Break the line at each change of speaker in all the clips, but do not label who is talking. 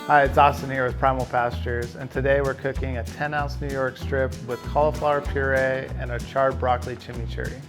Hi, it's Austin here with Primal Pastures, and today we're cooking a 10-ounce New York strip with cauliflower puree and a charred broccoli chimichurri.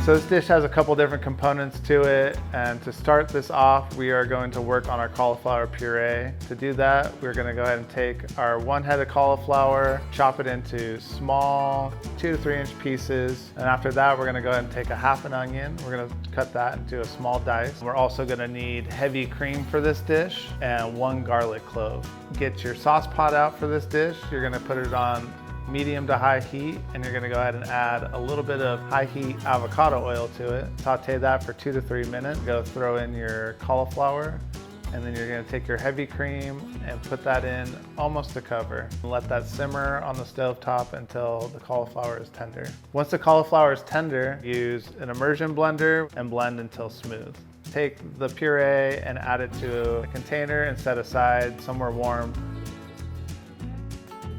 So this dish has a couple different components to it, and to start this off, we are going to work on our cauliflower puree. To do that, we're going to go ahead and take our 1 head of cauliflower, chop it into small 2 to 3 inch pieces, and after that we're going to go ahead and take a half an onion. We're going to cut that into a small dice. We're also going to need heavy cream for this dish and 1 garlic clove. Get your sauce pot out for this dish. You're going to put it on medium to high heat, and you're going to go ahead and add a little bit of high heat avocado oil to it. Saute that for 2 to 3 minutes. Go throw in your cauliflower, and then you're going to take your heavy cream and put that in almost to cover. Let that simmer on the stove top until the cauliflower is tender. Once the cauliflower is tender, use an immersion blender and blend until smooth. Take the puree and add it to a container and set aside somewhere warm.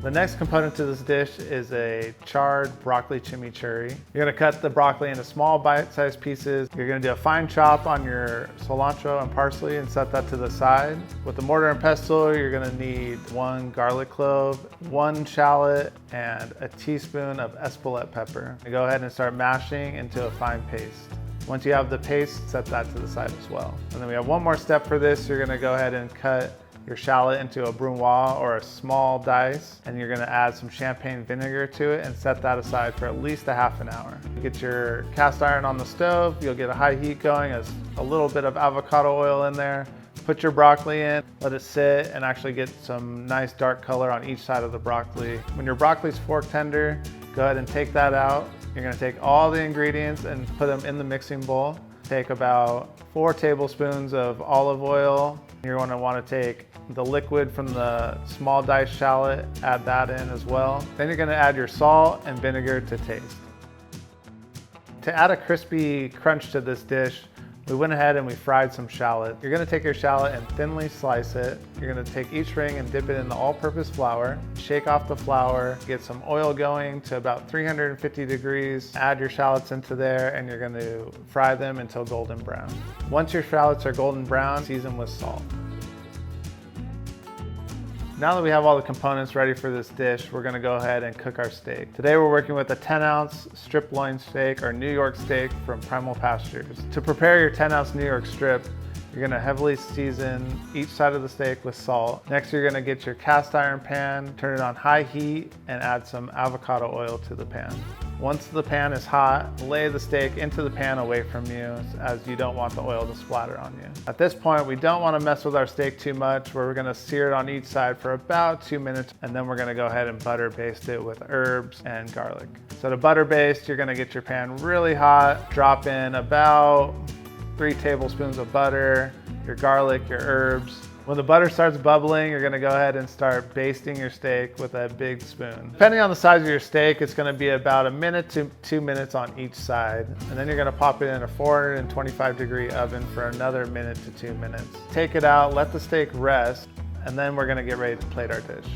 The next component to this dish is a charred broccoli chimichurri. You're going to cut the broccoli into small bite-sized pieces. You're going to do a fine chop on your cilantro and parsley and set that to the side. With the mortar and pestle, you're going to need 1 garlic clove, 1 shallot, and a teaspoon of espelette pepper. Go ahead and start mashing into a fine paste. Once you have the paste, set that to the side as well. And then we have one more step for this. You're going to go ahead and cut your shallot into a brunoise or a small dice, and you're gonna add some champagne vinegar to it and set that aside for at least a half an hour. Get your cast iron on the stove. You'll get a high heat going, as a little bit of avocado oil in there. Put your broccoli in, let it sit, and actually get some nice dark color on each side of the broccoli. When your broccoli's fork tender, go ahead and take that out. You're gonna take all the ingredients and put them in the mixing bowl. Take about 4 tablespoons of olive oil. You're going to want to take the liquid from the small diced shallot, add that in as well. Then you're going to add your salt and vinegar to taste. To add a crispy crunch to this dish, we went ahead and we fried some shallot. You're going to take your shallot and thinly slice it. You're going to take each ring and dip it in the all-purpose flour. Shake off the flour, get some oil going to about 350 degrees. Add your shallots into there, and you're going to fry them until golden brown. Once your shallots are golden brown, season with salt. Now that we have all the components ready for this dish, we're gonna go ahead and cook our steak. Today we're working with a 10-ounce strip loin steak, or New York steak from Primal Pastures. To prepare your 10-ounce New York strip, you're gonna heavily season each side of the steak with salt. Next, you're gonna get your cast iron pan, turn it on high heat, and add some avocado oil to the pan. Once the pan is hot, lay the steak into the pan away from you, as you don't want the oil to splatter on you. At this point, we don't want to mess with our steak too much. We're going to sear it on each side for about 2 minutes, and then we're going to go ahead and butter baste it with herbs and garlic. So to butter baste, you're going to get your pan really hot, drop in about 3 tablespoons of butter, your garlic, your herbs. When the butter starts bubbling, you're gonna go ahead and start basting your steak with a big spoon. Depending on the size of your steak, it's gonna be about 1 minute to 2 minutes on each side. And then you're gonna pop it in a 425-degree oven for another 1 minute to 2 minutes. Take it out, let the steak rest, and then we're gonna get ready to plate our dish.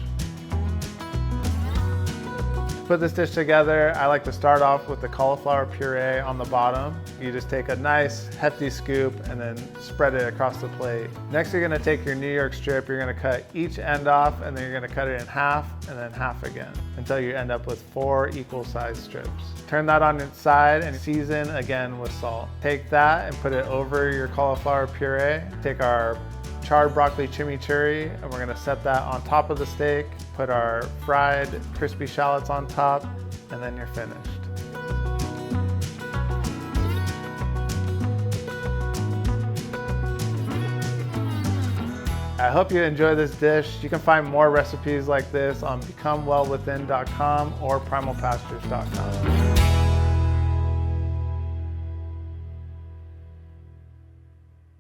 To put this dish together, I like to start off with the cauliflower puree on the bottom. You just take a nice hefty scoop and then spread it across the plate. Next, you're gonna take your New York strip, you're gonna cut each end off, and then you're gonna cut it in half and then half again until you end up with 4 equal sized strips. Turn that on its side and season again with salt. Take that and put it over your cauliflower puree. Take our charred broccoli chimichurri, and we're gonna set that on top of the steak, put our fried crispy shallots on top, and then you're finished. I hope you enjoy this dish. You can find more recipes like this on becomewellwithin.com or primalpastures.com.